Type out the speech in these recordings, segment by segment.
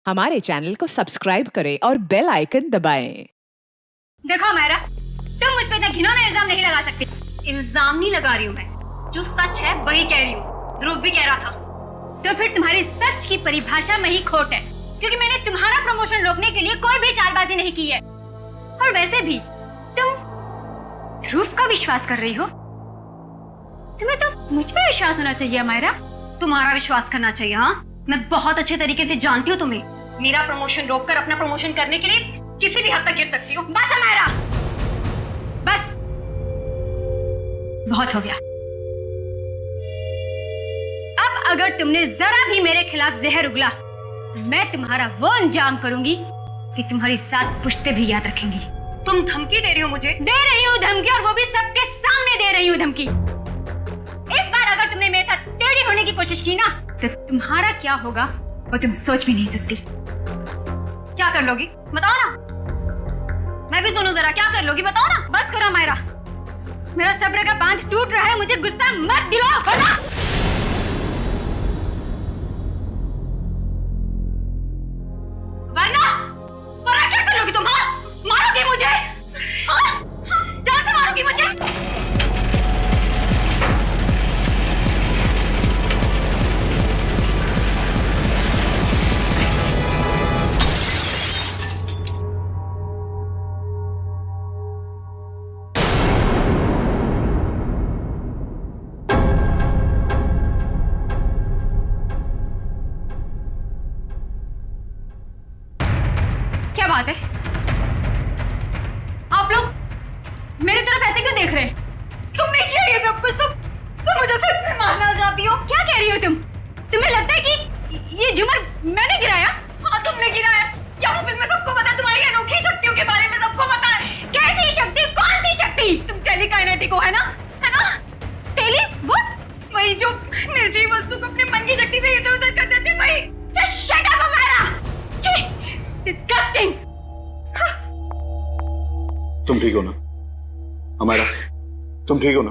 हमारे चैनल को सब्सक्राइब करें और बेल आइकन दबाएं। देखो मायरा, तुम मुझ पे इतना घिनौना इल्जाम नहीं लगा सकती। इल्जाम नहीं लगा रही हूँ मैं, जो सच है वही कह रही हूँ। ध्रुव भी कह रहा था। तो फिर तुम्हारी सच की परिभाषा में ही खोट है, क्योंकि मैंने तुम्हारा प्रमोशन रोकने के लिए कोई भी चालबाजी नहीं की है। और वैसे भी तुम ध्रुव का विश्वास कर रही हो। तुम्हें तो मुझ पे विश्वास होना चाहिए मायरा। तुम्हारा विश्वास करना चाहिए। हाँ, मैं बहुत अच्छे तरीके से जानती हूँ तुम्हें। मेरा प्रमोशन रोककर अपना प्रमोशन करने के लिए किसी भी हद तक गिर सकती हो। बस है मायरा, बस बहुत हो गया। अब अगर तुमने जरा भी मेरे खिलाफ जहर उगला तो मैं तुम्हारा वो अंजाम करूंगी कि तुम्हारी 7 पुश्तें भी याद रखेंगी। तुम धमकी दे रही हो मुझे? दे रही हूँ धमकी, और वो भी सबके सामने दे रही हूँ धमकी। इस बार अगर तुमने मेरे साथ टेढ़ी होने की कोशिश की ना, तो तुम्हारा क्या होगा वो तुम सोच भी नहीं सकती। क्या कर लोगी बताओ ना। मैं भी सुनूं जरा, क्या कर लोगी बताओ ना। बस करो मायरा, मेरा सब्र का बांध टूट रहा है। मुझे गुस्सा मत दिलाओ, वरना वरना क्या कर लोगी तुम? हाँ, मारोगी मुझे? हाँ, जान से मारोगी मुझे? क्या बात है, आप लोग मेरी तरफ ऐसे क्यों देख रहे हैं? तुमने किया ये सब कुछ? तुम मुझे सिर्फ में मारना चाहती हो? क्या कह रही हो तुम? तुम्हें लगता है कि ये झूमर मैंने गिराया? हाँ, तुमने गिराया। क्या वो फिल्म में सबको पता है? तुम्हारी अनोखी शक्तियों के बारे में सबको पता है। कैसी शक्ति? कौन सी शक्ति? तुम टेलीकाइनेटिक हो, है ना? है ना? टेली व्हाट? वही जो निर्जीव वस्तु को अपने मन की शक्ति से इधर-उधर कर देते हैं, वही। जस्ट शट अप हमारा। डिस्गस्टिंग। तुम ठीक हो ना हमारा? तुम ठीक हो ना?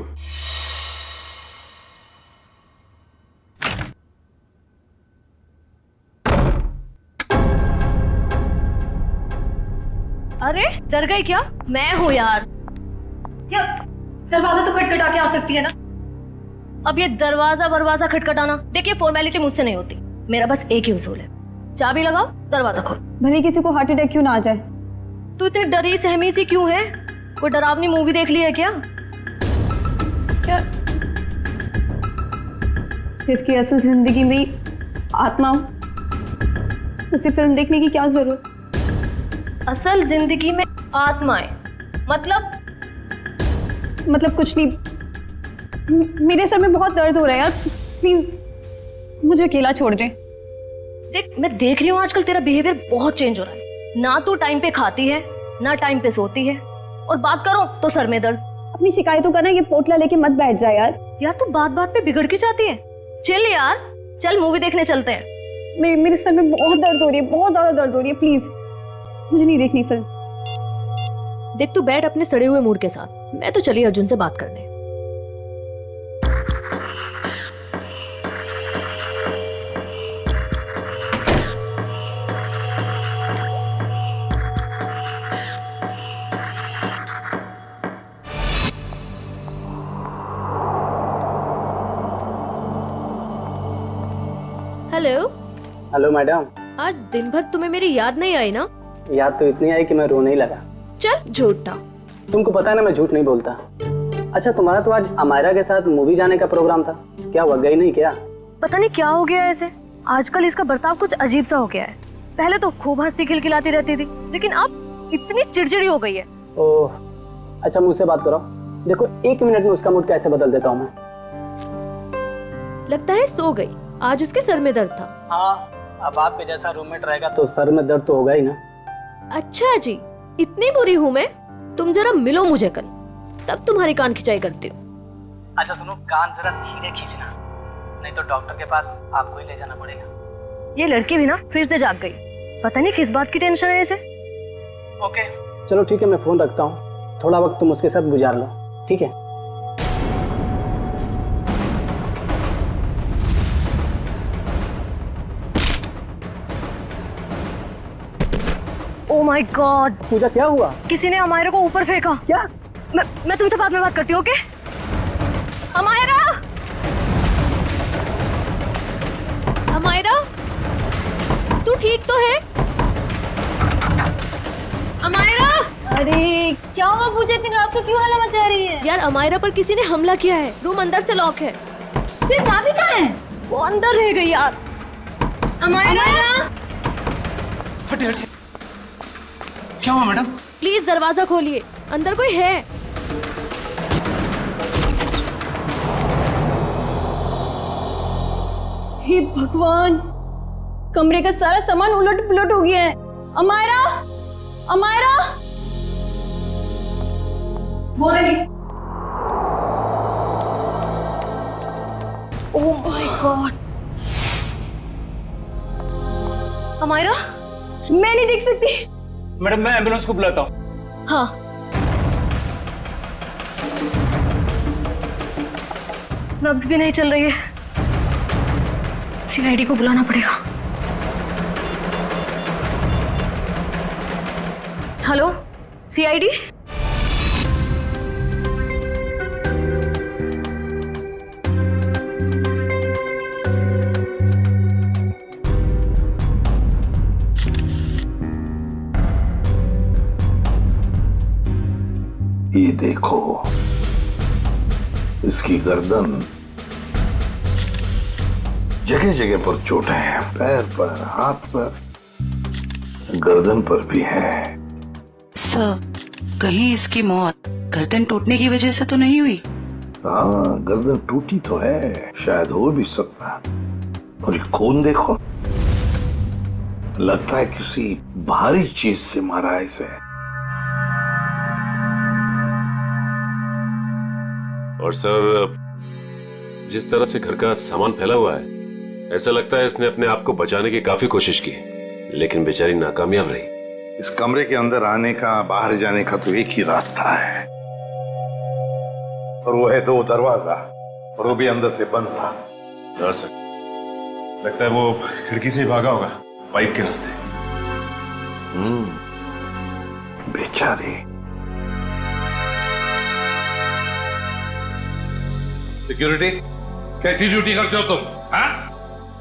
अरे डर गई क्या? मैं हूँ यार। क्या दरवाजा तो खटखटा के आ सकती है ना? अब ये दरवाजा खटखटाना, देखिए फॉर्मेलिटी मुझसे नहीं होती। मेरा बस एक ही उसूल है, चाबी लगाओ, दरवाजा खोलो। भले किसी को हार्ट अटैक क्यों ना आ जाए। तू इतनी डरी सहमी सी क्यों है? कोई डरावनी मूवी देख ली है क्या? जिसकी असल जिंदगी में आत्मा हो, उसे फिल्म देखने की क्या जरूरत? असल जिंदगी में आत्माएं मतलब कुछ नहीं। मेरे सर में बहुत दर्द हो रहा है यार, प्लीज मुझे अकेला छोड़ दे। देख, मैं देख रही हूँ आजकल तेरा बिहेवियर बहुत चेंज हो रहा है। ना तू टाइम पे खाती है, ना टाइम पे सोती है, और बात करो तो सर में दर्द। अपनी शिकायतों का ना ये पोटला लेके मत बैठ जा यार। यार तू बात बात पे बिगड़ के जाती है। चल यार, चल मूवी देखने चलते हैं। मेरे सर में बहुत दर्द हो रही है, बहुत ज्यादा दर्द हो रही है। प्लीज मुझे नहीं देखनी फिल्म। देख, तू बैठ अपने सड़े हुए मूड के साथ। मैं तो चली अर्जुन से बात करने। हेलो। Hello madam. आज दिन भर तुम्हें मेरी याद नहीं आई ना? याद तो इतनी आई कि मैं रोने ही लगा। चल झूठा। तुमको पता है ना मैं झूठ नहीं बोलता। अच्छा, तुम्हारा तो आज अमायरा के साथ मूवी जाने का प्रोग्राम था, क्या हुआ, गई नहीं क्या? पता नहीं क्या हो गया है ऐसे। आजकल इसका बर्ताव कुछ अजीब सा हो गया है। पहले तो खूब हंसती खिलखिलाती रहती थी, लेकिन अब इतनी चिड़चिड़ी हो गई है। ओह, अच्छा मुझसे बात करो। देखो 1 मिनट में उसका मूड कैसे बदल देता हूँ मैं। लगता है सो गई। आज उसके सर में दर्द था। हाँ, अब आपके जैसा रूममेट रहेगा तो सर में दर्द तो होगा ही ना। अच्छा जी, इतनी बुरी हूँ मैं? तुम जरा मिलो मुझे कल, तब तुम्हारी कान खिंचाई करती हूँ। अच्छा सुनो, कान जरा धीरे खींचना, नहीं तो डॉक्टर के पास आपको ही ले जाना पड़ेगा। ये लड़की भी ना फिर से जाग गई। पता नहीं किस बात की टेंशन है इसे। ओके चलो ठीक है, मैं फोन रखता हूँ। थोड़ा वक्त तुम उसके साथ गुजार लो, ठीक है? ओ माय गॉड, पूजा क्या हुआ? किसी ने अमायरा को ऊपर फेंका। क्या? मैं तुमसे बाद में बात करती हूँ, ओके? अमायरा, अमायरा, तू ठीक तो है? अमायरा! अरे क्या हुआ पूजा, इतनी रात को क्यों हल्ला मचा रही है? यार अमायरा पर किसी ने हमला किया है, रूम अंदर से लॉक है। तेरी चाबी कहाँ है? वो अंदर रह गई यार। अमायरा! हटे हटे, क्या हुआ मैडम? प्लीज दरवाजा खोलिए, अंदर कोई है। हे भगवान, कमरे का सारा सामान उलट पुलट हो गया है। अमायरा, अमायरा, वो रही। ओह माय गॉड, अमायरा, मैं नहीं देख सकती। मैडम मैं एम्बुलेंस को बुलाता हूँ। हाँ, नब्ज भी नहीं चल रही है, सीआईडी को बुलाना पड़ेगा। हेलो सीआईडी, ये देखो, इसकी गर्दन, जगह जगह पर चोटें हैं, पैर पर, हाथ पर, गर्दन पर भी है। सर, कहीं इसकी मौत गर्दन टूटने की वजह से तो नहीं हुई? हाँ, गर्दन टूटी तो है, शायद हो भी सकता। और ये खून देखो, लगता है किसी भारी चीज से मारा है इसे। और सर, जिस तरह से घर का सामान फैला हुआ है, ऐसा लगता है इसने अपने आप को बचाने की काफी कोशिश की, लेकिन बेचारी नाकामयाब रही। इस कमरे के अंदर आने का, बाहर जाने का तो एक ही रास्ता है, और वो है 2 दरवाजा, और वो भी अंदर से बंद था। हाँ सर, लगता है वो खिड़की से ही भागा होगा, पाइप के रास्ते। बेचारी। सिक्योरिटी, कैसी ड्यूटी करते हो तुम? हाँ?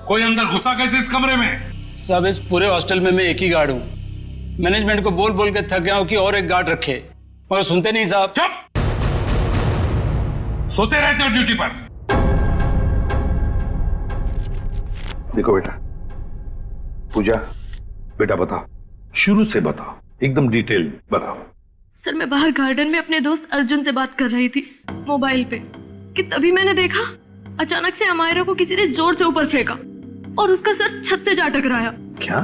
कोई अंदर घुसा कैसे इस कमरे में? सब इस पूरे हॉस्टल में मैं एक ही गार्ड हूँ। मैनेजमेंट को बोल बोल के थक गया हूँ कि और एक गार्ड रखे, मगर सुनते नहीं साहब। चुप! सोते रहते हो ड्यूटी पर। देखो बेटा, पूजा, बेटा बताओ, शुरू से बताओ, एकदम डिटेल बताओ। सर मैं बाहर गार्डन में अपने दोस्त अर्जुन से बात कर रही थी मोबाइल पे, कि तभी मैंने देखा अचानक से अमायरा को किसी ने जोर से ऊपर फेंका और उसका सर छत से जा टकराया। क्या?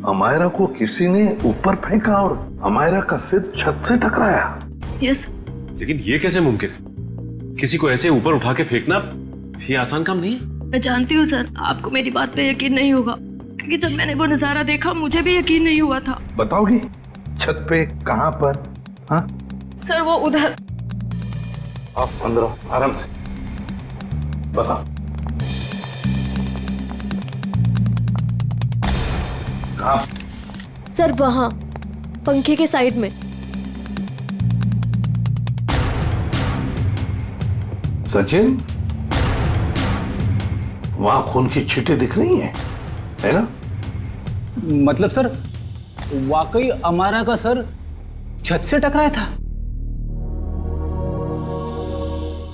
अमायरा को किसी ने ऊपर फेंका और अमायरा का सिर छत से टकराया? यस। लेकिन ये कैसे मुमकिन है? किसी को ऐसे ऊपर उठा के फेंकना ये आसान काम नहीं है। मैं जानती हूँ सर, आपको मेरी बात पे यकीन नहीं होगा, क्योंकि जब मैंने वो नजारा देखा मुझे भी यकीन नहीं हुआ था। बताओगी छत पे कहाँ पर? हाँ सर वो उधर। आप अंदर आराम से बताओ। कहाँ? सर वहां पंखे के साइड में। सचिन, वहां खून की छींटें दिख रही हैं, है ना? मतलब सर, वाकई अमायरा का सर छत से टकराया था?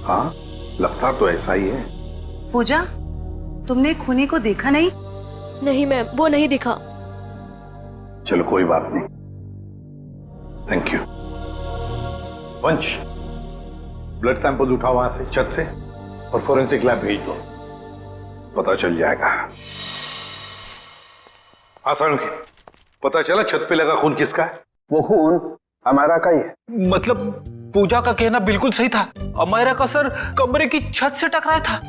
हाँ, लगता तो ऐसा ही है। पूजा, तुमने खूनी को देखा नहीं? नहीं मैम, वो नहीं दिखा। चलो कोई बात नहीं, थैंक यू। वंश, ब्लड सैंपल उठाओ वहां से, छत से, और फोरेंसिक लैब भेज दो, पता चल जाएगा। हाँ सानुकी, पता चला छत पे लगा खून किसका है? वो खून अमायरा का ही है। मतलब पूजा का कहना बिल्कुल सही था, अमायरा का सर कमरे की छत से टकराया था।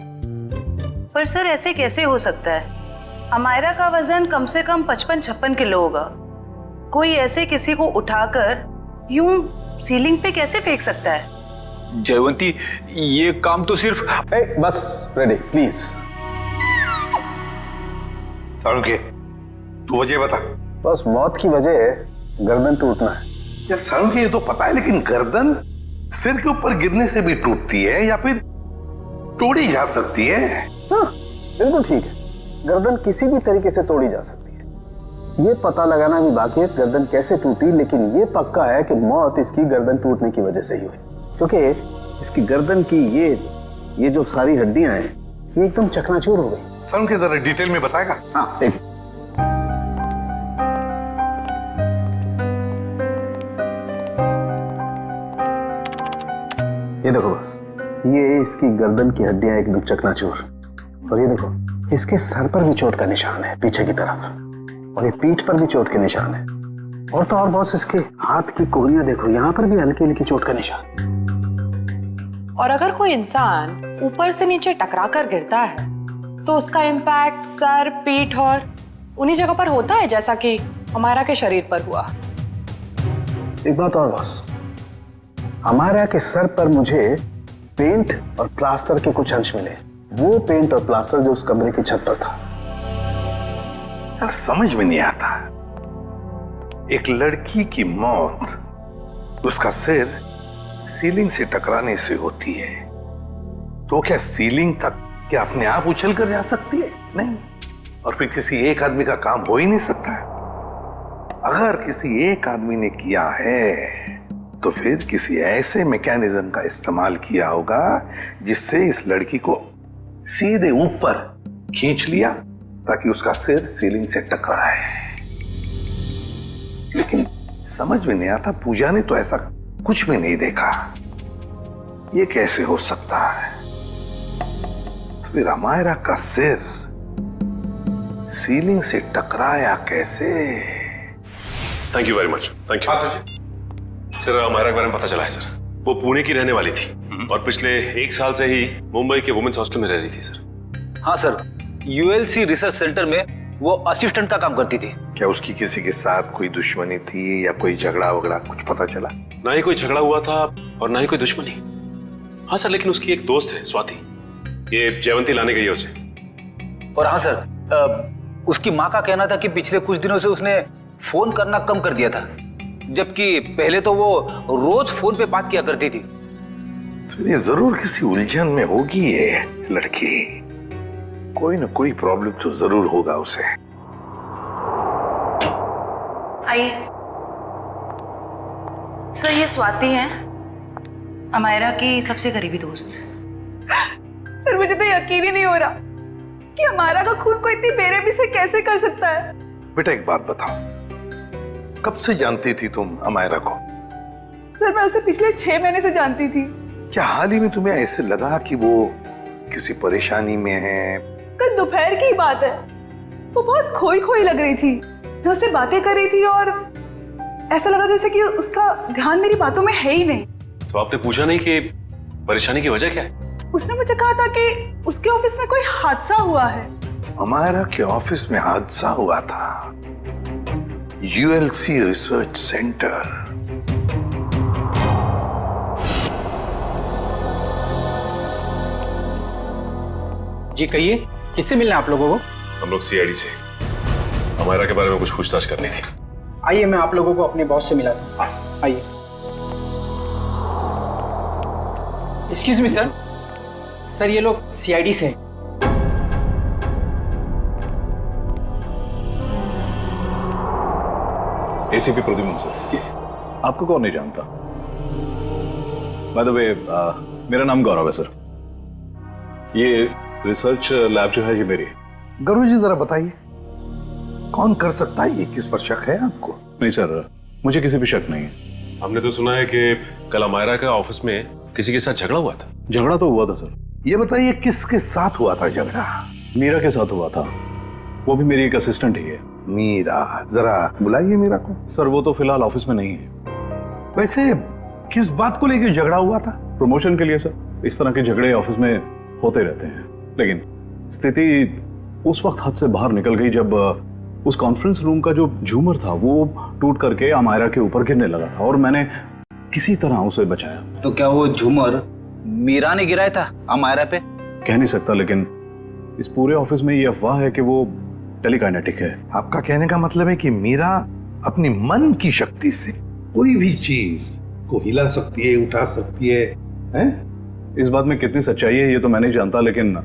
पर सर ऐसे कैसे हो सकता है? अमायरा का वजन कम से कम 55-56 किलो होगा। कोई ऐसे किसी को उठाकर यूं सीलिंग पे कैसे फेंक सकता है? जयवंती, ये काम तो सिर्फ बस रेडी प्लीज। सानुकी, तू वजह बता, बस मौत की वजह है गर्दन टूटना है। यार सर मुझे ये तो पता है, लेकिन गर्दन सिर के ऊपर गिरने से भी टूटती है या फिर तोड़ी जा सकती है? हाँ, बिल्कुल ठीक है, गर्दन किसी भी तरीके से तोड़ी जा सकती है। ये पता लगाना भी बाकी है गर्दन कैसे टूटी, लेकिन ये पक्का है कि मौत इसकी गर्दन टूटने की वजह से ही हुई, क्योंकि इसकी गर्दन की ये जो सारी हड्डियां हैं ये एकदम चकनाचूर हो गई। सर मुझे जरा डिटेल में बताएगा? हाँ ठीक। ये देखो बस, ये इसकी गर्दन की हड्डियां एकदम चकनाचूर, और ये देखो इसके सर पर भी चोट का निशान है पीछे की तरफ, और ये पीठ पर भी चोट के निशान है, और तो और बॉस इसके हाथ की कोहनियां देखो, यहाँ पर भी हल्की हल्की चोट का निशान। और अगर कोई इंसान ऊपर से नीचे टकरा कर गिरता है तो उसका इम्पैक्ट सर, पीठ और उन्हीं जगह पर होता है जैसा कि अमायरा के शरीर पर हुआ। एक बात और बॉस, अमायरा के सर पर मुझे पेंट और प्लास्टर के कुछ अंश मिले, वो पेंट और प्लास्टर जो उस कमरे की छत पर था। यार समझ में नहीं आता, एक लड़की की मौत उसका सिर सीलिंग से टकराने से होती है, तो क्या सीलिंग तक क्या अपने आप उछल कर जा सकती है? नहीं। और फिर किसी एक आदमी का काम हो ही नहीं सकता है। अगर किसी एक आदमी ने किया है तो फिर किसी ऐसे मैकेनिज्म का इस्तेमाल किया होगा जिससे इस लड़की को सीधे ऊपर खींच लिया ताकि उसका सिर सीलिंग से टकराए। लेकिन समझ में नहीं आता, पूजा ने तो ऐसा कुछ भी नहीं देखा, ये कैसे हो सकता है? तो फिर अमायरा का सिर सीलिंग से टकराया कैसे? Thank you very much. Thank you sir. Amaira के बारे में पता चला है सर, वो पुणे की रहने वाली थी और पिछले 1 साल से ही मुंबई के वुमेन्स हॉस्टल में रह रही थी सर। हाँ सर, यूएलसी रिसर्च सेंटर में वो असिस्टेंट का काम करती थी। क्या उसकी किसी के साथ कोई दुश्मनी थी या कोई झगड़ा वगड़ा कुछ पता चला? ना ही कोई झगड़ा हुआ था और ना ही कोई दुश्मनी। हाँ सर, लेकिन उसकी एक दोस्त है स्वाति, ये जयवंती लाने गई है उसे। और हाँ सर, उसकी माँ का कहना था कि पिछले कुछ दिनों से उसने फोन करना कम कर दिया था, जबकि पहले तो वो रोज फोन पे बात किया करती थी। तो ये जरूर किसी उलझन में होगी ये लड़की, कोई ना कोई प्रॉब्लम तो जरूर होगा उसे। आइए सर, ये स्वाति हैं, अमायरा की सबसे करीबी दोस्त। सर मुझे तो यकीन ही नहीं हो रहा कि अमायरा का खून कोई इतनी बेरहमी से कैसे कर सकता है। बेटा एक बात बताओ, कब से जानती थी तुम अमायरा को? सर मैं उसे पिछले 6 महीने से जानती थी। क्या हाल ही में तुम्हें ऐसे लगा कि वो किसी परेशानी में है? कल दोपहर की बात है, वो बहुत खोई खोई लग रही थी, मैं उससे बातें कर रही थी और ऐसा लगा जैसे कि उसका ध्यान मेरी बातों में है ही नहीं। तो आपने पूछा नहीं कि परेशानी की वजह क्या है? उसने मुझे कहा था कि उसके ऑफिस में कोई हादसा हुआ है। अमायरा के ऑफिस में हादसा हुआ था? ULC research centre. जी कहिए, किससे मिलना है आप लोगों को? हम लोग सीआईडी से अमायरा के बारे में कुछ पूछताछ करनी थी। आइए, मैं आप लोगों को अपने बॉस से मिलाता हूँ। आइए। एक्सक्यूज मी सर, सर ये लोग सीआईडी से हैं। ACP Pradyuman sir. आपको कौन नहीं जानता? बाय द वे, मेरा नाम गौरव है सर। ये रिसर्च लैब जो है ये मेरी है। गौरव जी जरा बताइए, कौन कर सकता है ये? किस पर शक है आपको? नहीं सर, मुझे किसी पे शक नहीं है। हमने तो सुना है कि कल अमायरा के ऑफिस में किसी के साथ झगड़ा हुआ था। झगड़ा तो हुआ था सर। ये बताइए किसके साथ हुआ था झगड़ा? मीरा के साथ हुआ था, वो भी मेरी एक असिस्टेंट ही है। मीरा, जरा बुलाइए मीरा को। सर वो तो फिलहाल ऑफिस में नहीं है। वैसे किस बात को लेकर झगड़ा हुआ था? प्रमोशन के लिए सर। इस तरह के झगड़े ऑफिस में होते रहते हैं, लेकिन स्थिति उस वक्त हाथ से बाहर निकल गई जब उस कॉन्फ्रेंस रूम का जो झूमर था वो टूट करके अमायरा के ऊपर गिरने लगा था और मैंने किसी तरह उसे बचाया। तो क्या वो झूमर मीरा ने गिराया था अमायरा पे? कह नहीं सकता, लेकिन इस पूरे ऑफिस में ये अफवाह है कि वो टेलीकाइनेटिक है। आपका कहने का मतलब है कि मीरा अपनी मन की शक्ति से कोई भी चीज को हिला सकती है, उठा सकती है, हैं? इस बात में कितनी सच्चाई है ये तो मैं नहीं जानता, लेकिन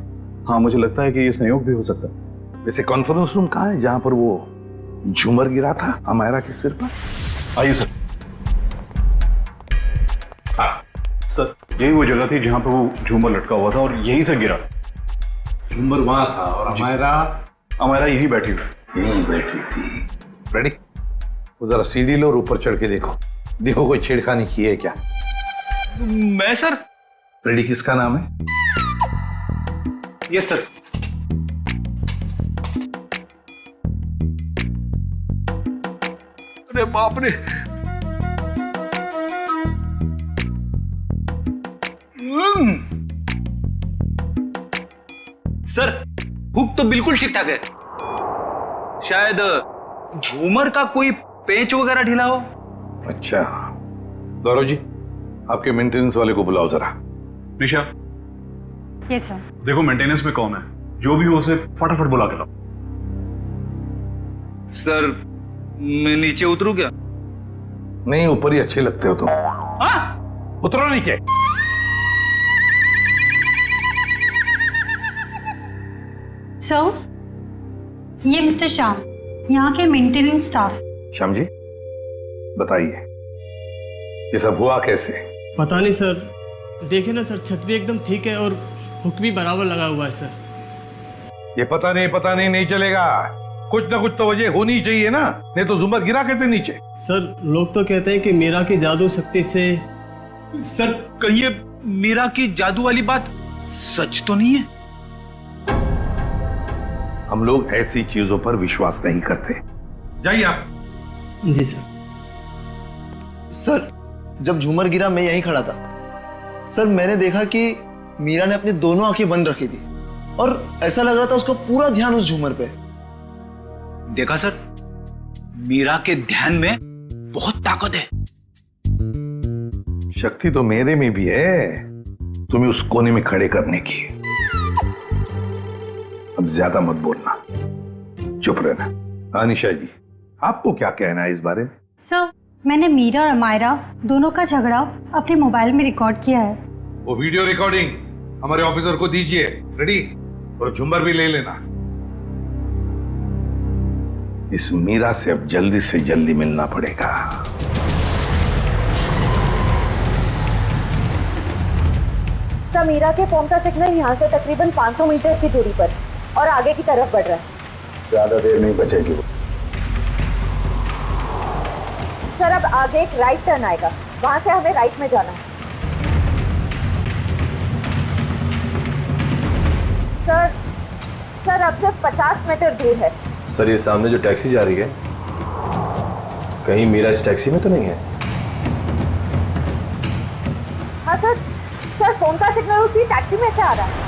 हाँ मुझे लगता है कि ये संयोग भी हो सकता है। वैसे कॉन्फ्रेंस रूम कहाँ है जहां पर वो झूमर गिरा था अमायरा के सिर पर? आइए सर। हाँ सर, यही वो जगह थी जहां पर वो झूमर लटका हुआ था और यहीं से गिरा। झूमर वहां था और अमायरा यहीं बैठी थी। रेडी? वो जरा सीढ़ी लो और ऊपर चढ़ के देखो कोई छेड़खानी की है क्या? मैं सर? रेडी किसका नाम है? Yes sir. अरे बाप रे, सर हुक तो बिल्कुल ठीक ठाक है, शायद झूमर का कोई पेंच वगैरह ढीला हो। अच्छा गौरव जी, आपके मेंटेनेंस वाले को बुलाओ जरा। निशा, यस सर। देखो मेंटेनेंस में कौन है, जो भी हो उसे फटाफट बुला के लाओ। सर मैं नीचे उतरूं क्या? नहीं, ऊपर ही अच्छे लगते हो तुम। हाँ? उतरो नीचे। सर, ये मिस्टर श्याम, यहाँ के मेंटेनेंस स्टाफ। श्याम जी बताइए ये सब हुआ कैसे? पता नहीं सर, देखे ना सर, छत भी एकदम ठीक है और हुक भी बराबर लगा हुआ है सर। ये पता नहीं चलेगा, कुछ ना कुछ तो वजह होनी चाहिए ना, नहीं तो झूमर गिरा कैसे नीचे? सर लोग तो कहते हैं कि मीरा की जादू शक्ति से। सर कहिए, मीरा की जादू वाली बात सच तो नहीं है? हम लोग ऐसी चीजों पर विश्वास नहीं करते। जाइए आप। जी सर। सर जब झूमर गिरा मैं यहीं खड़ा था सर, मैंने देखा कि मीरा ने अपनी दोनों आंखें बंद रखी थी और ऐसा लग रहा था उसका पूरा ध्यान उस झूमर पे। देखा सर, मीरा के ध्यान में बहुत ताकत है। शक्ति तो मेरे में भी है तुम्हें उस कोने में खड़े करने की। अब ज्यादा मत बोलना, चुप रहना। अनिशा जी, आपको क्या कहना है इस बारे में? सर, मैंने मीरा और अमायरा दोनों का झगड़ा अपने मोबाइल में रिकॉर्ड किया है। वो वीडियो रिकॉर्डिंग हमारे ऑफिसर को दीजिए। रेडी? और झुम्बर भी ले लेना। इस मीरा से अब जल्दी से जल्दी मिलना पड़ेगा। सर मीरा के फोन का सिग्नल यहाँ से तकरीबन 500 मीटर की दूरी पर है और आगे की तरफ बढ़ रहा है। ज्यादा देर नहीं बचेगी वो। सर अब आगे एक राइट टर्न आएगा, वहां से हमें राइट में जाना है। सर अब सिर्फ 50 मीटर दूर है। सर ये सामने जो टैक्सी जा रही है, कहीं मीरा इस टैक्सी में तो नहीं है? हाँ सर फोन का सिग्नल उसी टैक्सी में से आ रहा है।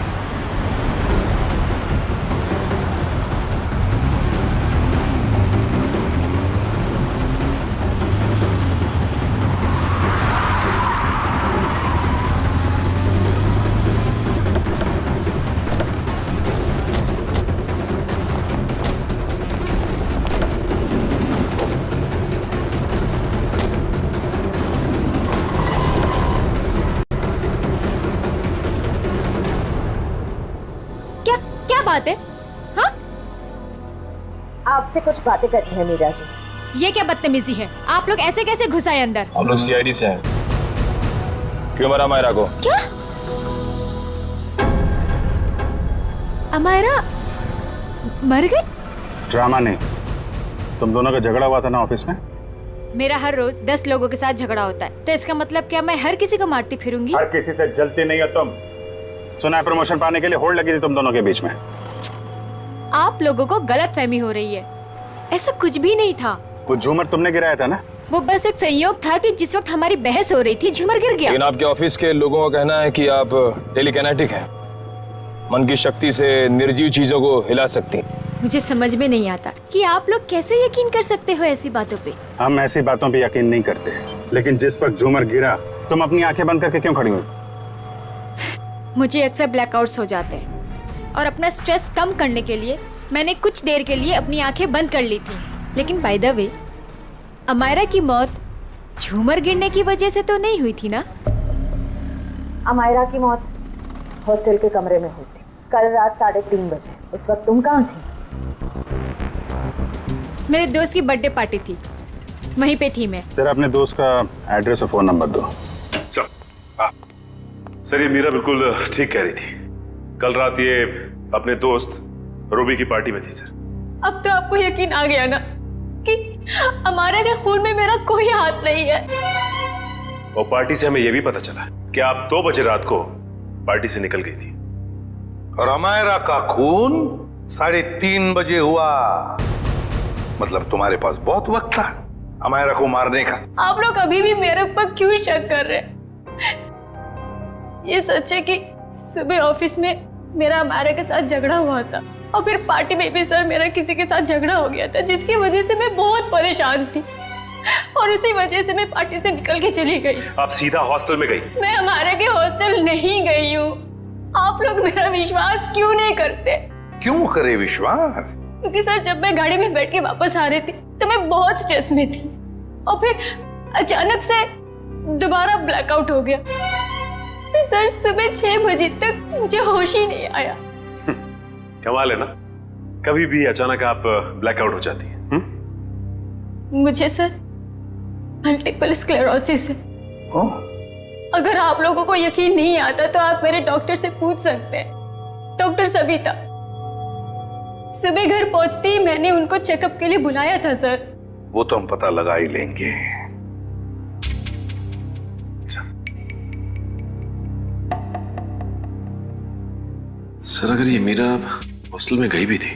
क्या बात है? हाँ? आपसे कुछ बातें करनी है मीरा जी। ये क्या बदतमीजी है? आप लोग ऐसे कैसे घुस आए अंदर? हम लोग सीआईडी से हैं। क्यों मरा अमायरा को? क्या? अमायरा मर गई? ड्रामा नहीं, तुम दोनों का झगड़ा हुआ था ना ऑफिस में। मेरा हर रोज 10 लोगों के साथ झगड़ा होता है, तो इसका मतलब क्या मैं हर किसी को मारती फिरूंगी? हर किसी से जलती नहीं हो तुम। सुना है प्रमोशन पाने के लिए होड़ लगी थी तुम दोनों के बीच में। आप लोगों को गलतफहमी हो रही है, ऐसा कुछ भी नहीं था। वो झूमर तुमने गिराया था ना? वो बस एक संयोग था कि जिस वक्त हमारी बहस हो रही थी झूमर गिर गया। लेकिन आपके ऑफिस के लोगों का कहना है कि आप टेलीकिनेटिक हैं, मन की शक्ति से निर्जीव चीजों को हिला सकती। मुझे समझ में नहीं आता कि आप लोग कैसे यकीन कर सकते हो ऐसी बातों पे। हम ऐसी बातों पे यकीन नहीं करते, लेकिन जिस वक्त झूमर गिरा तुम अपनी आंखें बंद करके क्यों खड़ी हुई? मुझे अक्सर ब्लैकआउट्स हो जाते हैं और अपना स्ट्रेस कम करने के लिए मैंने कुछ देर के लिए अपनी आंखें बंद कर ली थी, लेकिन बाय द वे अमायरा की मौत झूमर गिरने की वजह से तो नहीं हुई थी ना? अमायरा की मौत हॉस्टल के कमरे में हुई थी कल रात 3:30 बजे। उस वक्त तुम कहाँ थी? मेरे दोस्त की बर्थडे पार्टी थी, वहीं पे थी मैं। सर अपने दोस्त का एड्रेस और फोन नंबर दो। सर ये मीरा बिल्कुल ठीक कह रही थी। कल रात ये अपने दोस्त रूबी की पार्टी में थी सर। अब तो आपको यकीन आ गया ना कि अमायरा के खून में मेरा कोई हाथ नहीं है। और पार्टी से हमें यह भी पता चला कि आप 2 बजे रात को पार्टी से निकल गई थी। और अमायरा का खून 3:30 बजे हुआ। मतलब तुम्हारे पास बहुत वक्त था अमायरा को मारने का। आप लोग अभी भी मेरे ऊपर क्यों शक कर रहे हैं? ये सच है कि सुबह ऑफिस में मेरा अमायरा के साथ झगड़ा हुआ था और फिर पार्टी में भी सर मेरा किसी के साथ झगड़ा हो गया था, जिसकी वजह से मैं बहुत परेशान थी और उसी वजह से मैं पार्टी से निकल के चली गई। आप सीधा हॉस्टल में गई? मैं अमायरा के हॉस्टल नहीं गई हूँ। आप लोग मेरा विश्वास क्यों नहीं करते? क्यों करे विश्वास? क्योंकि सर जब मैं गाड़ी में बैठ के वापस आ रही थी तो मैं बहुत स्ट्रेस में थी और फिर अचानक से दोबारा ब्लैकआउट हो गया। फिर सर सुबह 6 बजे तक मुझे होश ही नहीं आया। कमाल है ना, कभी भी अचानक आप ब्लैकआउट हो जाती है। मुझे सर मल्टीपल स्क्लेरोसिस है। अगर आप लोगों को यकीन नहीं आता तो आप मेरे डॉक्टर से पूछ सकते हैं, डॉक्टर सविता। सुबह घर पहुंचते ही मैंने उनको चेकअप के लिए बुलाया था सर। वो तो हम पता लगा ही लेंगे। सर अगर ये मीरा हॉस्टल में गई भी थी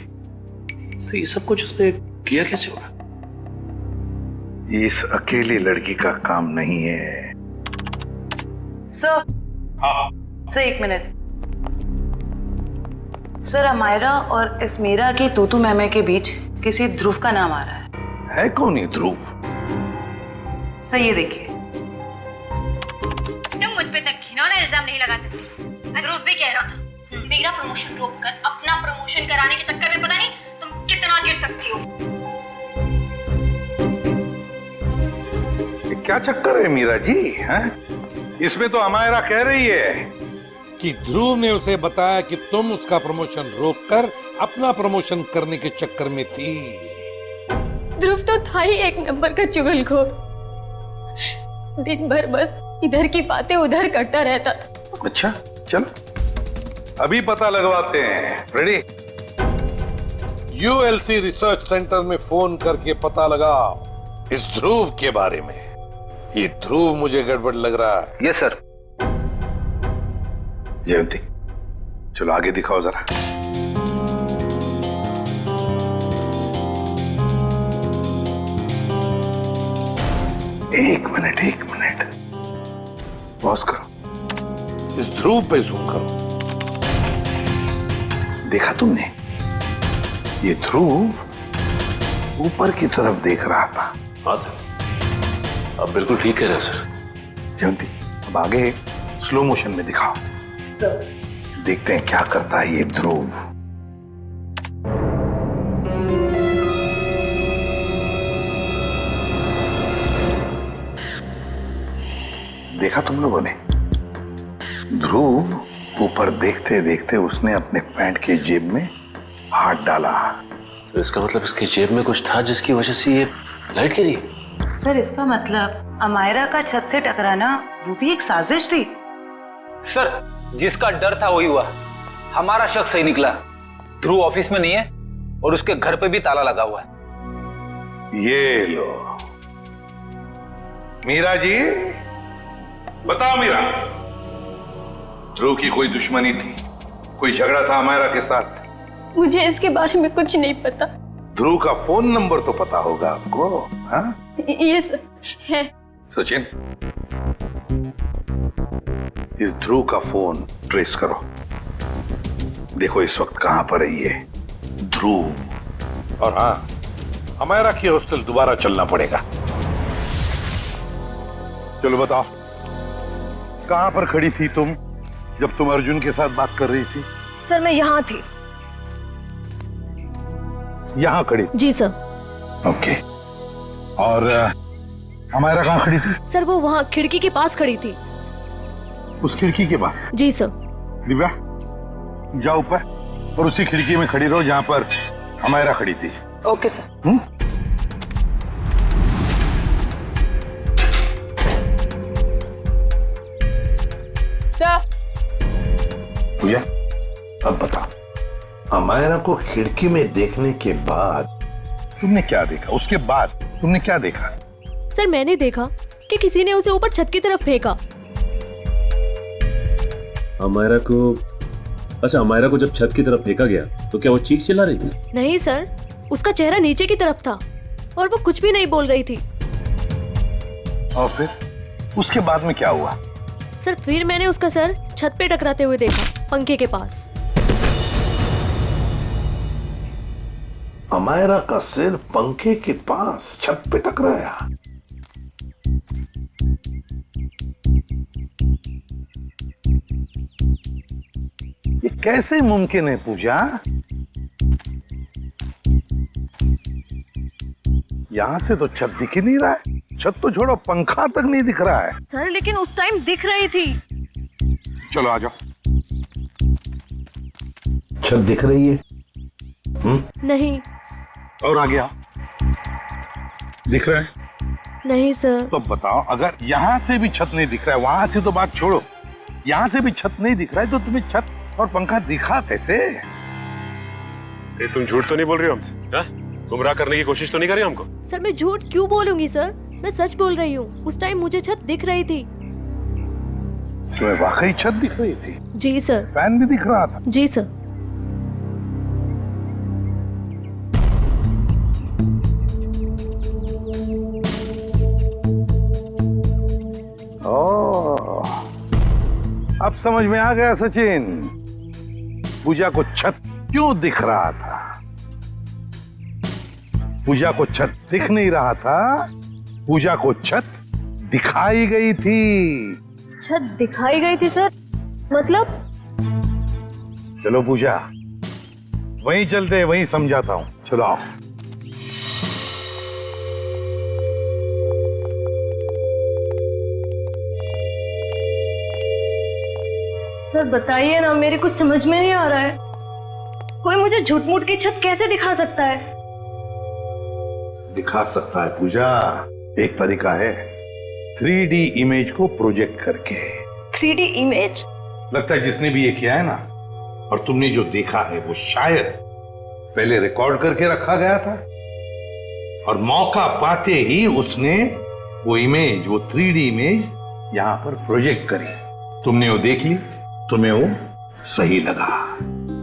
तो ये सब कुछ उसने किया कैसे होगा? इस अकेली लड़की का काम नहीं है। Sir sir 1 minute. Sir Amaira और इस मीरा की तूतू मैमे के बीच किसी ध्रुव का नाम आ रहा है कौन ये ध्रुव? सर ये देखिए। तुम मुझ पे तक घिनौना इल्जाम नहीं लगा सकती। ध्रुव भी कह रहा था मेरा प्रमोशन रोककर अपना प्रमोशन कराने के चक्कर में पता नहीं तुम कितना गिर सकती हो। ये क्या चक्कर है मीरा जी? हैं? इसमें तो अमायरा कह रही है कि ध्रुव ने उसे बताया कि तुम उसका प्रमोशन रोककर अपना प्रमोशन करने के चक्कर में थी। ध्रुव तो था ही एक नंबर का चुगलखोर। दिन भर बस इधर की बातें उधर करता रहता था। अच्छा चलो अभी पता लगवाते हैं। रेडी? यूएलसी रिसर्च सेंटर में फोन करके पता लगा इस ध्रुव के बारे में। ये ध्रुव मुझे गड़बड़ लग रहा है। Yes sir. जयंती चलो आगे दिखाओ जरा। एक मिनट पॉज करो। इस ध्रुव पे जूम करो। देखा तुमने? ये ध्रुव ऊपर की तरफ देख रहा था। हाँ सर, आप बिल्कुल ठीक कह रहे हो सर। जयंती अब आगे स्लो मोशन में दिखाओ। सर देखते हैं क्या करता है ये ध्रुव। देखा तुम लोगों ने? ध्रुव ऊपर देखते देखते उसने अपने पैंट के जेब में हाथ डाला। तो इसका मतलब इसकी जेब में कुछ था जिसकी वजह से ये लाइट गिरी। सर इसका मतलब अमायरा का छत से टकराना वो भी एक साजिश थी। सर जिसका डर था वही हुआ। हमारा शक सही निकला। ध्रुव ऑफिस में नहीं है और उसके घर पे भी ताला लगा हुआ है। ये लो मीरा जी, बताओ मीरा, ध्रुव की कोई दुश्मनी थी? कोई झगड़ा था अमायरा के साथ? मुझे इसके बारे में कुछ नहीं पता। ध्रुव का फोन नंबर तो पता होगा आपको? हाँ? ये है। सचिन इस ध्रुव का फोन ट्रेस करो। देखो इस वक्त कहां पर है ये ध्रुव। और हाँ, अमायरा की हॉस्टल दोबारा चलना पड़ेगा। चलो बताओ कहां पर खड़ी थी तुम जब तुम अर्जुन के साथ बात कर रही थी? सर मैं यहाँ थी। यहाँ खड़ी? जी सर। ओके। और अमायरा कहाँ खड़ी थी? सर वो वहाँ खिड़की के पास खड़ी थी। उस खिड़की के पास? जी सर। दिव्या जाओ ऊपर और उसी खिड़की में खड़ी रहो जहाँ पर अमायरा खड़ी थी। Okay sir. सर। पूजा अब बता, अमायरा को खिड़की में देखने के बाद तुमने क्या देखा? उसके बाद तुमने क्या देखा? सर मैंने देखा कि किसी ने उसे ऊपर छत की तरफ फेंका। अमायरा को, अच्छा अमायरा को जब छत की तरफ फेंका गया तो क्या वो चीख चिल्ला रही थी? नहीं सर, उसका चेहरा नीचे की तरफ था और वो कुछ भी नहीं बोल रही थी। और फिर उसके बाद में क्या हुआ? सर फिर मैंने उसका सर छत पे टकराते हुए देखा, पंखे के पास। अमायरा का सिर पंखे के पास छत पे टकराया। ये कैसे मुमकिन है पूजा? यहां से तो छत दिख ही नहीं रहा है। छत तो छोड़ो, पंखा तक नहीं दिख रहा है। सर लेकिन उस टाइम दिख रही थी। चलो आ जाओ। छत दिख रही है? नहीं। और आ गया? दिख रहा है? नहीं सर। तो बताओ, अगर यहां से भी छत नहीं दिख रहा है, वहां से तो बात छोड़ो, यहां से भी छत नहीं दिख रहा है, तो तुम्हें छत और पंखा दिखा कैसे? ये तुम झूठ तो नहीं बोल रही हो हमसे? हाँ? गुमराह करने की कोशिश तो नहीं कर रही हमको? सर मैं झूठ क्यों बोलूंगी सर, मैं सच बोल रही हूँ। उस टाइम मुझे छत दिख रही थी। तुम्हें वाकई छत दिख रही थी? जी सर। फैन भी दिख रहा था? जी सर। ओह, अब समझ में आ गया सचिन, पूजा को छत क्यों दिख रहा था। पूजा को छत दिख नहीं रहा था, पूजा को छत दिखाई गई थी। छत दिखाई गई थी सर? मतलब? चलो पूजा, वहीं चलते, वहीं समझाता हूं। चलो आओ। सर बताइए ना, मेरे कुछ समझ में नहीं आ रहा है। कोई मुझे झूठ मूठ की छत कैसे दिखा सकता है? दिखा सकता है पूजा, एक तरीका है, 3D इमेज को प्रोजेक्ट करके। 3D image? लगता है जिसने भी ये किया है ना, और तुमने जो देखा है, वो शायद पहले रिकॉर्ड करके रखा गया था और मौका पाते ही उसने वो इमेज, वो 3D इमेज यहां पर प्रोजेक्ट करी। तुमने वो देख ली, तुम्हें वो सही लगा।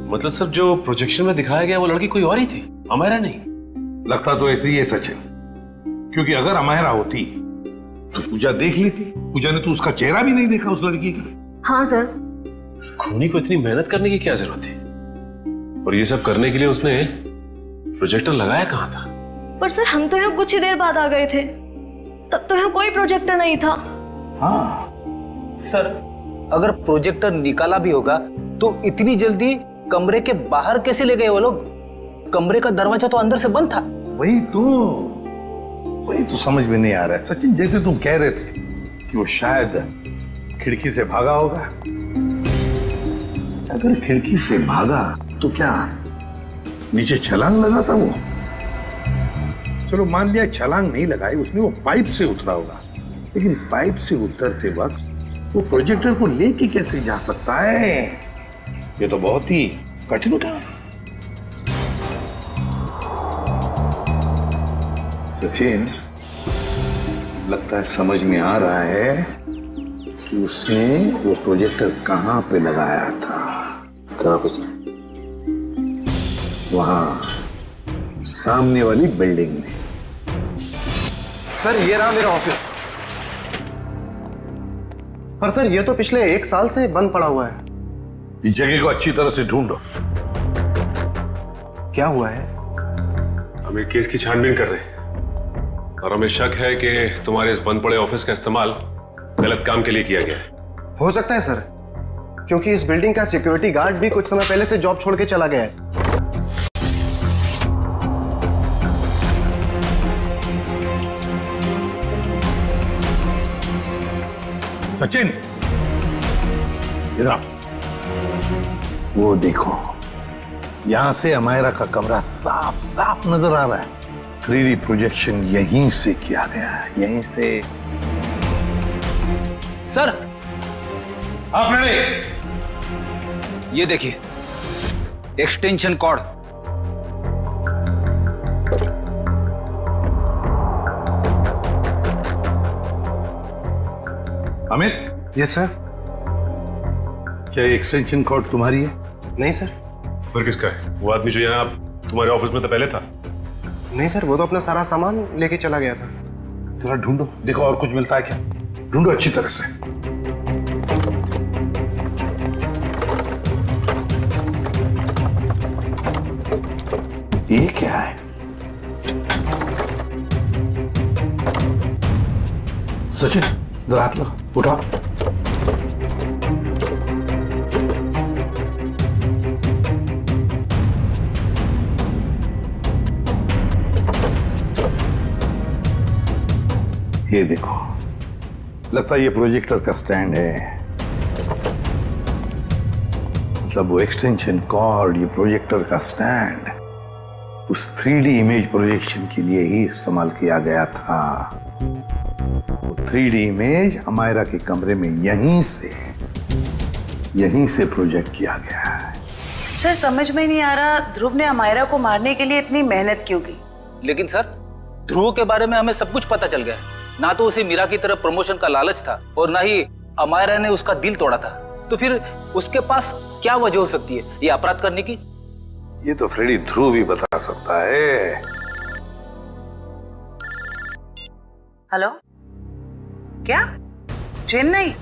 मतलब सर जो प्रोजेक्शन में दिखाया गया वो लड़की कोई और ही थी, अमायरा नहीं? लगता तो ऐसे ही है सचिन, क्योंकि अगर अमायरा होती तो पूजा देख लेती। पूजा ने तो उसका चेहरा भी नहीं देखा उस लड़की का। हाँ सर। खूनी को इतनी मेहनत करने की क्या जरूरत थी? और ये सब करने के लिए उसने प्रोजेक्टर लगाया कहाँ था? पर सर हम तो यहाँ कुछ ही देर बाद आ गए थे, तब तो यहाँ कोई प्रोजेक्टर नहीं था। हाँ सर, अगर प्रोजेक्टर निकाला भी होगा तो इतनी जल्दी कमरे के बाहर कैसे ले गए वो लोग? कमरे का दरवाजा तो अंदर से बंद था। वही तो समझ में नहीं आ रहा है सचिन। जैसे तुम कह रहे थे कि वो शायद खिड़की से भागा होगा। अगर खिड़की से भागा तो क्या नीचे छलांग लगा था वो? चलो मान लिया छलांग नहीं लगाई उसने, वो पाइप से उतरा होगा। लेकिन पाइप से उतरते वक्त वो प्रोजेक्टर को लेके कैसे जा सकता है? ये तो बहुत ही कठिन काम है। सचिन, लगता है समझ में आ रहा है कि उसने वो प्रोजेक्टर कहां पे लगाया था। कहां पे सर? वहां सामने वाली बिल्डिंग में। सर ये रहा मेरा ऑफिस। पर सर ये तो पिछले 1 साल से बंद पड़ा हुआ है। इस जगह को अच्छी तरह से ढूंढो। क्या हुआ है? हम एक केस की छानबीन कर रहे हैं और हमें शक है कि तुम्हारे इस बंद पड़े ऑफिस का इस्तेमाल गलत काम के लिए किया गया है। हो सकता है सर, क्योंकि इस बिल्डिंग का सिक्योरिटी गार्ड भी कुछ समय पहले से जॉब छोड़ के चला गया है। सचिन, इधर आओ। वो देखो, यहां से अमायरा का कमरा साफ साफ नजर आ रहा है। 3D प्रोजेक्शन यहीं से किया गया है, यहीं से। सर, आप रेडी? ये देखिए, extension cord. Amit. Yes sir. क्या ये एक्सटेंशन कॉर्ड तुम्हारी है? नहीं सर। फिर किसका है? वो आदमी जो यहाँ तुम्हारे ऑफिस में तो पहले था। नहीं सर, वो तो अपना सारा सामान लेके चला गया था। जरा ढूंढो, देखो और कुछ मिलता है क्या। ढूंढो अच्छी तरह से। ये क्या है? सचिन, जरा हाथ लगा, उठा। ये देखो, लगता है ये प्रोजेक्टर का स्टैंड है। मतलब वो एक्सटेंशन कॉर्ड, ये प्रोजेक्टर का स्टैंड उस 3D इमेज प्रोजेक्शन के लिए ही इस्तेमाल किया गया था। वो 3D इमेज अमायरा के कमरे में यहीं से प्रोजेक्ट किया गया है। सर समझ में नहीं आ रहा, ध्रुव ने अमायरा को मारने के लिए इतनी मेहनत क्यों की? लेकिन सर, ध्रुव के बारे में हमें सब कुछ पता चल गया है। ना तो उसे मीरा की तरफ प्रमोशन का लालच था और ना ही अमायरा ने उसका दिल तोड़ा था। तो फिर उसके पास क्या वजह हो सकती है ये अपराध करने की? ये तो फ्रेडी ध्रुव ही बता सकता है। हेलो, क्या? चेन्नई?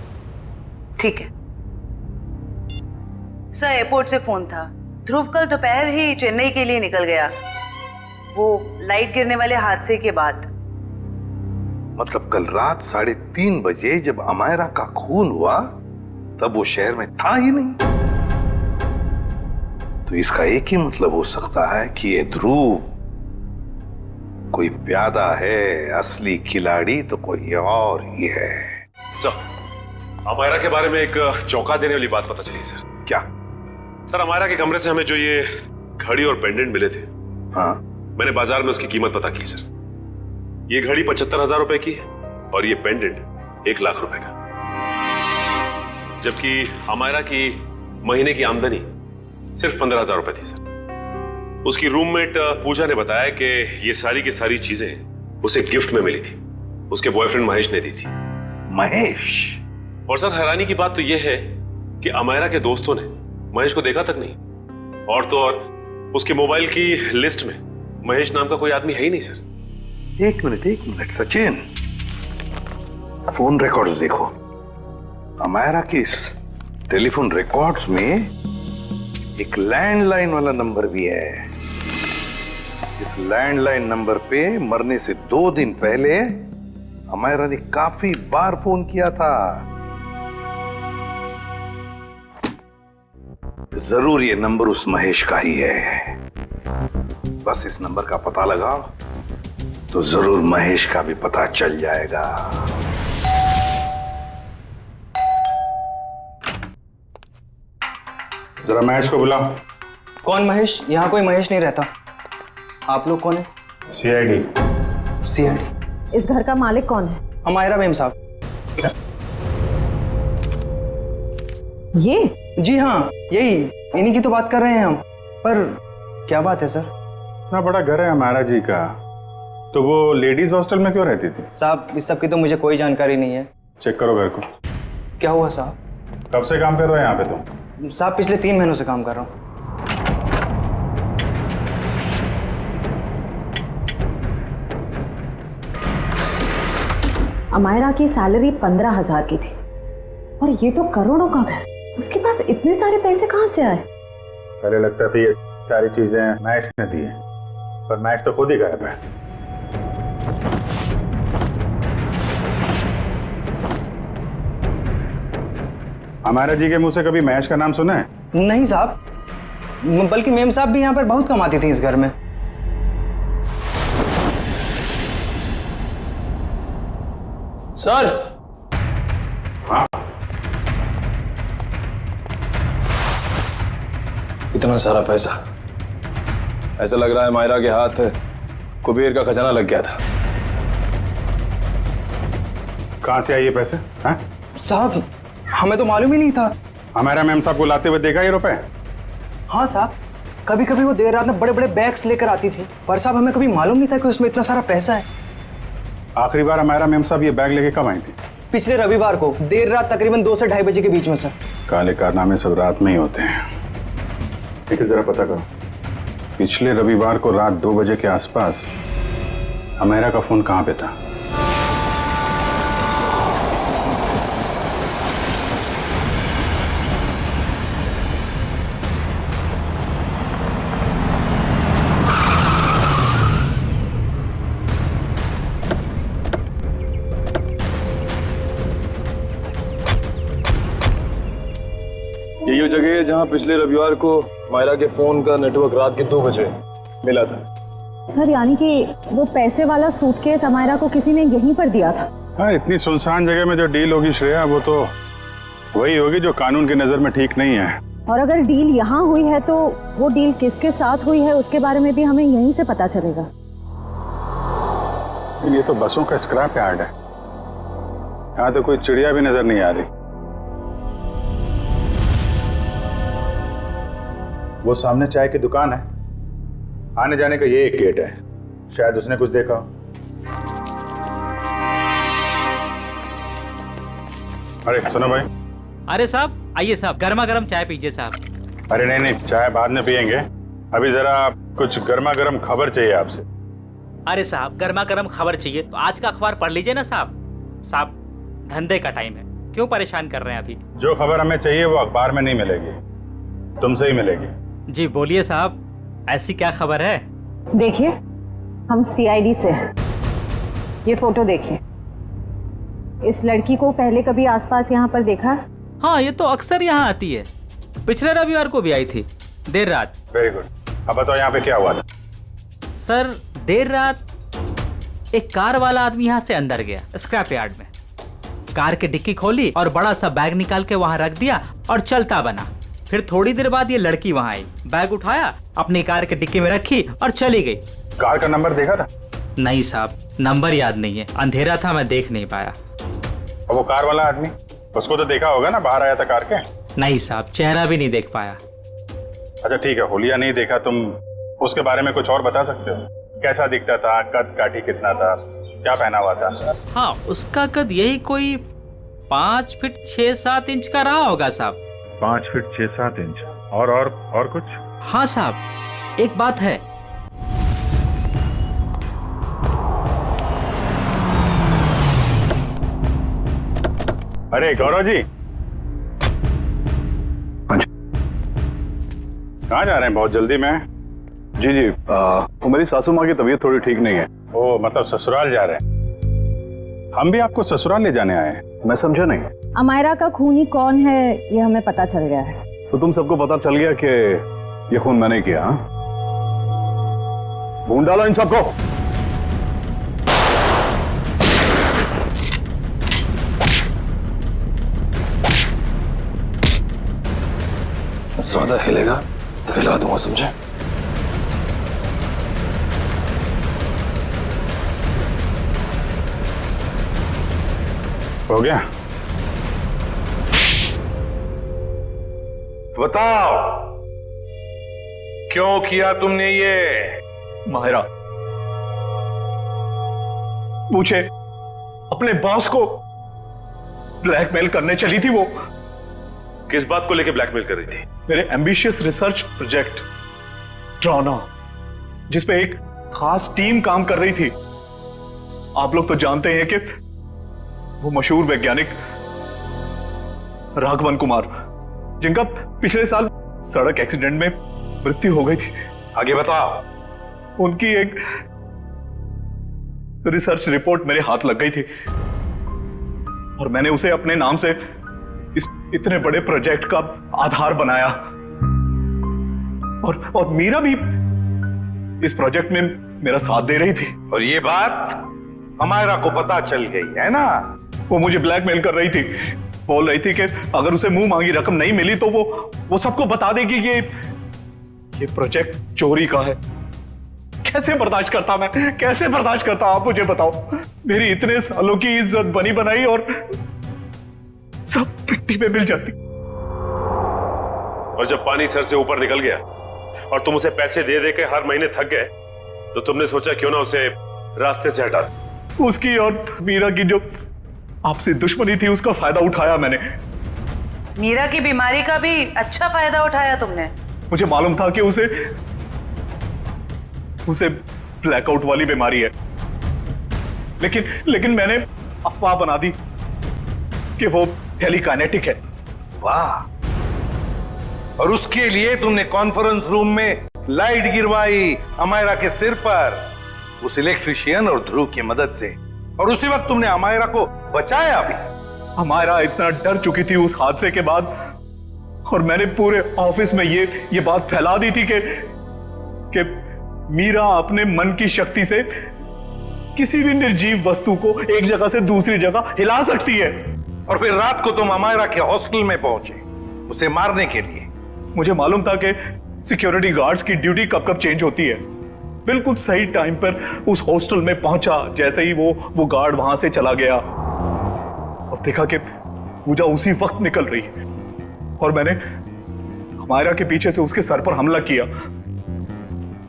ठीक है सर, एयरपोर्ट से फोन था। ध्रुव कल दोपहर ही चेन्नई के लिए निकल गया, वो लाइट गिरने वाले हादसे के बाद। मतलब कल रात 3:30 बजे जब अमायरा का खून हुआ तब वो शहर में था ही नहीं। तो इसका एक ही मतलब हो सकता है कि ये ध्रुव कोई प्यादा है, असली खिलाड़ी तो कोई और ही है। सर, अमायरा के बारे में एक चौंका देने वाली बात पता चली है सर। क्या? सर, अमायरा के कमरे से हमें जो ये घड़ी और पेंडेंट मिले थे, हाँ, मैंने बाजार में उसकी कीमत पता की सर। ये घड़ी 75,000 रुपए की है और ये पेंडेंट 1 लाख रुपए का। जबकि अमायरा की महीने की आमदनी सिर्फ 15,000 रुपए थी सर। उसकी रूममेट पूजा ने बताया कि ये सारी की सारी चीजें उसे गिफ्ट में मिली थी, उसके बॉयफ्रेंड महेश ने दी थी। महेश? और सर, हैरानी की बात तो यह है कि अमायरा के दोस्तों ने महेश को देखा तक नहीं। और तो और उसके मोबाइल की लिस्ट में महेश नाम का कोई आदमी है ही नहीं सर। एक मिनट सचिन, फोन रिकॉर्ड्स देखो। अमायरा के इस टेलीफोन रिकॉर्ड्स में एक लैंडलाइन वाला नंबर भी है। इस लैंडलाइन नंबर पे मरने से 2 दिन पहले अमायरा ने काफी बार फोन किया था। जरूर ये नंबर उस महेश का ही है। बस इस नंबर का पता लगाओ तो जरूर महेश का भी पता चल जाएगा। जरा महेश को बुला। कौन महेश? यहाँ कोई महेश नहीं रहता। आप लोग कौन है? CID। CID? इस घर का मालिक कौन है? अमायरा मेम साहब। क्या? ये? जी हाँ, यही, इन्हीं की तो बात कर रहे हैं हम। पर क्या बात है सर? इतना बड़ा घर है अमायरा जी का, तो वो लेडीज हॉस्टल में क्यों रहती थी? साहब, इस सब की तो मुझे कोई जानकारी नहीं है। चेक करो घर को। क्या हुआ साहब? कब से काम कर रहे हो यहाँ पे तुम? साहब, पिछले 3 महीनों से काम कर रहा हूँ। अमायरा की सैलरी 15,000 की थी और ये तो करोड़ों का घर। उसके पास इतने सारे पैसे कहाँ से आए? पहले लगता था ये सारी चीजें महेश ने दी है, पर महेश तो खुद ही गायब है। अमायरा जी के मुंह से कभी महेश का नाम सुना है? नहीं साहब, बल्कि मेम साहब भी यहाँ पर बहुत कमाती थी इस घर में। सर, हाँ इतना सारा पैसा, ऐसा लग रहा है मायरा के हाथ कुबेर का खजाना लग गया था। कहां से आए ये पैसे? हैं? साहब हमें तो मालूम ही नहीं था। हमारा मैम साहब को लाते हुए देखा ये रुपए? हाँ साहब, कभी कभी वो देर रात में बड़े बड़े बैग्स लेकर आती थी, पर साहब हमें कभी मालूम नहीं था कि उसमें इतना सारा पैसा है। आखिरी बार हमारा मैम साहब ये बैग लेके कब आई थी? पिछले रविवार को देर रात तकरीबन 2 से 2:30 बजे के बीच में सर। काले कारनामे सब रात में ही होते हैं। लेकिन जरा पता करो, पिछले रविवार को रात 2 बजे के आसपास हमारा का फोन कहां पे था? यही वो जगह है जहां पिछले रविवार को मायरा के फोन का नेटवर्क रात के 2 बजे मिला था। सर यानी कि वो पैसे वाला सूटकेस अमायरा को किसी ने यहीं पर दिया था। हाँ, इतनी सुनसान जगह में जो डील होगी श्रेया, वो तो वही होगी जो कानून की नजर में ठीक नहीं है। और अगर डील यहाँ हुई है तो वो डील किसके साथ हुई है उसके बारे में भी हमें यहीं से पता चलेगा। ये तो बसों का स्क्रैप यार्ड है, यहाँ तो कोई चिड़िया भी नजर नहीं आ रही। वो सामने चाय की दुकान है, आने जाने का ये एक गेट है, शायद उसने कुछ देखा हो। अरे सुनो भाई। अरे साहब आइए साहब, गर्मा गर्म चाय पीजिए साहब। अरे नहीं नहीं, चाय बाद में पियेंगे, अभी जरा कुछ गर्मा गर्म खबर चाहिए आपसे। अरे साहब गर्मा गर्म खबर चाहिए तो आज का अखबार पढ़ लीजिए ना साहब। साहब धंधे का टाइम है, क्यों परेशान कर रहे हैं अभी? जो खबर हमें चाहिए वो अखबार में नहीं मिलेगी, तुमसे ही मिलेगी। जी बोलिए साहब, ऐसी क्या खबर है? देखिए हम CID से हैं, ये फोटो देखिए। इस लड़की को पहले कभी आसपास यहाँ पर देखा? हाँ ये तो अक्सर यहाँ आती है, पिछले रविवार को भी आई थी देर रात। वेरी गुड, अब बताओ यहाँ पे क्या हुआ था? सर देर रात एक कार वाला आदमी यहाँ से अंदर गया स्क्रैप यार्ड में, कार की डिक्की खोली और बड़ा सा बैग निकाल के वहां रख दिया और चलता बना। फिर थोड़ी देर बाद ये लड़की वहां आई, बैग उठाया, अपनी कार के डिक्की में रखी और चली गई। कार का नंबर देखा था? नहीं साहब, नंबर याद नहीं है, अंधेरा था, मैं देख नहीं पाया। और वो कार वाला आदमी, उसको तो देखा होगा ना, बाहर आया था कार के? नहीं साहब, चेहरा भी नहीं देख पाया। अच्छा ठीक है, होलिया नहीं देखा, तुम उसके बारे में कुछ और बता सकते हो? कैसा दिखता था, कद काठी कितना था, क्या पहना हुआ था? हाँ उसका कद यही कोई 5 फीट 6-7 इंच का रहा होगा साहब। 5 फीट 6-7 इंच। और कुछ? हाँ साहब एक बात है, अरे गौरव जी, कहाँ जा रहे हैं बहुत जल्दी में? जी जी, वो मेरी सासू माँ की तबीयत थोड़ी ठीक नहीं है। ओ मतलब ससुराल जा रहे हैं? हम भी आपको ससुराल ले जाने आए हैं। मैं समझा नहीं। अमायरा का खूनी कौन है ये हमें पता चल गया है। तो तुम सबको पता चल गया कि ये खून मैंने किया? ढूंढ डालो इन सबको। ज्यादा हिलेगा तो हिला दूंगा, समझे? हो गया? बताओ क्यों किया तुमने ये? माहिरा पूछे, अपने बॉस को ब्लैकमेल करने चली थी वो। किस बात को लेकर ब्लैकमेल कर रही थी? मेरे एम्बिशियस रिसर्च प्रोजेक्ट ड्रोना, जिसपे एक खास टीम काम कर रही थी। आप लोग तो जानते हैं कि वो मशहूर वैज्ञानिक राघवन कुमार, जिनका पिछले साल सड़क एक्सीडेंट में मृत्यु हो गई थी। आगे बताओ। उनकी एक रिसर्च रिपोर्ट मेरे हाथ लग गई थी और मैंने उसे अपने नाम से इस इतने बड़े प्रोजेक्ट का आधार बनाया। और मीरा भी इस प्रोजेक्ट में मेरा साथ दे रही थी। और ये बात हमारा को पता चल गई है ना? वो मुझे ब्लैकमेल कर रही थी, बोल रही थी कि अगर उसे मुंह मांगी रकम नहीं मिली तो वो सबको बता देगी कि ये प्रोजेक्ट चोरी का है। कैसे बर्दाश्त करता मैं, कैसे बर्दाश्त करता? आप मुझे बताओ। मेरी इतने सालों की इज्जत बनी बनाई और सब मिट्टी में मिल जाती। और जब पानी सर से ऊपर निकल गया और तुम उसे पैसे दे दे के हर महीने थक गए, तो तुमने सोचा क्यों ना उसे रास्ते से हटा दो। उसकी और मीरा की जो आपसे दुश्मनी थी, उसका फायदा उठाया मैंने। मीरा की बीमारी का भी अच्छा फायदा उठाया तुमने। मुझे मालूम था कि उसे ब्लैकआउट वाली बीमारी है, लेकिन मैंने अफवाह बना दी कि वो टेलीकाइनेटिक है। वाह! और उसके लिए तुमने कॉन्फ्रेंस रूम में लाइट गिरवाई अमायरा के सिर पर, उस इलेक्ट्रिशियन और ध्रुव की मदद से, और उसी वक्त तुमने अमायरा को बचाया भी। अमायरा इतना डर चुकी थी उस हादसे के बाद, और मैंने पूरे ऑफिस में ये बात फैला दी थी कि मीरा अपने मन की शक्ति से किसी भी निर्जीव वस्तु को एक जगह से दूसरी जगह हिला सकती है। और फिर रात को तुम अमायरा के हॉस्टल में पहुंचे उसे मारने के लिए। मुझे मालूम था कि सिक्योरिटी गार्ड्स की ड्यूटी कब कब चेंज होती है। बिल्कुल सही टाइम पर उस हॉस्टल में पहुंचा। जैसे ही वो गार्ड वहां से चला गया और देखा कि पूजा उसी वक्त निकल रही है, और मैंने अमायरा के पीछे से उसके सर पर हमला किया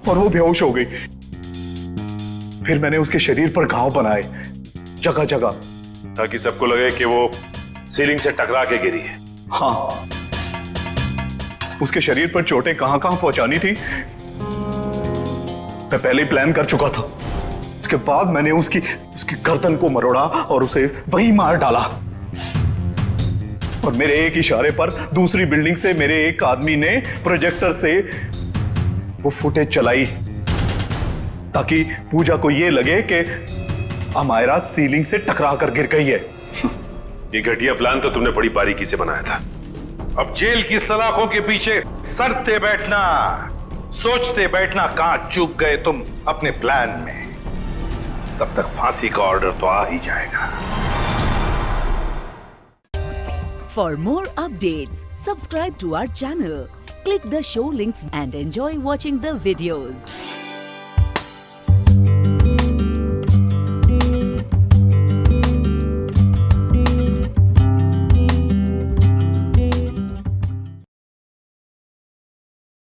और वो बेहोश हो गई। फिर मैंने उसके शरीर पर घाव बनाए जगह जगह, ताकि सबको लगे कि वो सीलिंग से टकरा के गिरी है। हाँ, उसके शरीर पर चोटें कहां कहां पहुंचानी थी मैं पहले ही प्लान कर चुका था। उसके बाद मैंने उसकी गर्दन को मरोड़ा और उसे वहीं मार डाला। और मेरे एक इशारे पर दूसरी बिल्डिंग से मेरे एक आदमी ने प्रोजेक्टर से वो फुटेज चलाई, ताकि पूजा को यह लगे कि अमायरा सीलिंग से टकरा कर गिर गई है। ये घटिया प्लान तो तुमने बड़ी बारीकी से बनाया था। अब जेल की सलाखों के पीछे सरते बैठना, सोचते बैठना कहां चूक गए तुम अपने प्लान में। तब तक फांसी का ऑर्डर तो आ ही जाएगा। For more updates, subscribe to our channel, click the show links and enjoy watching the videos.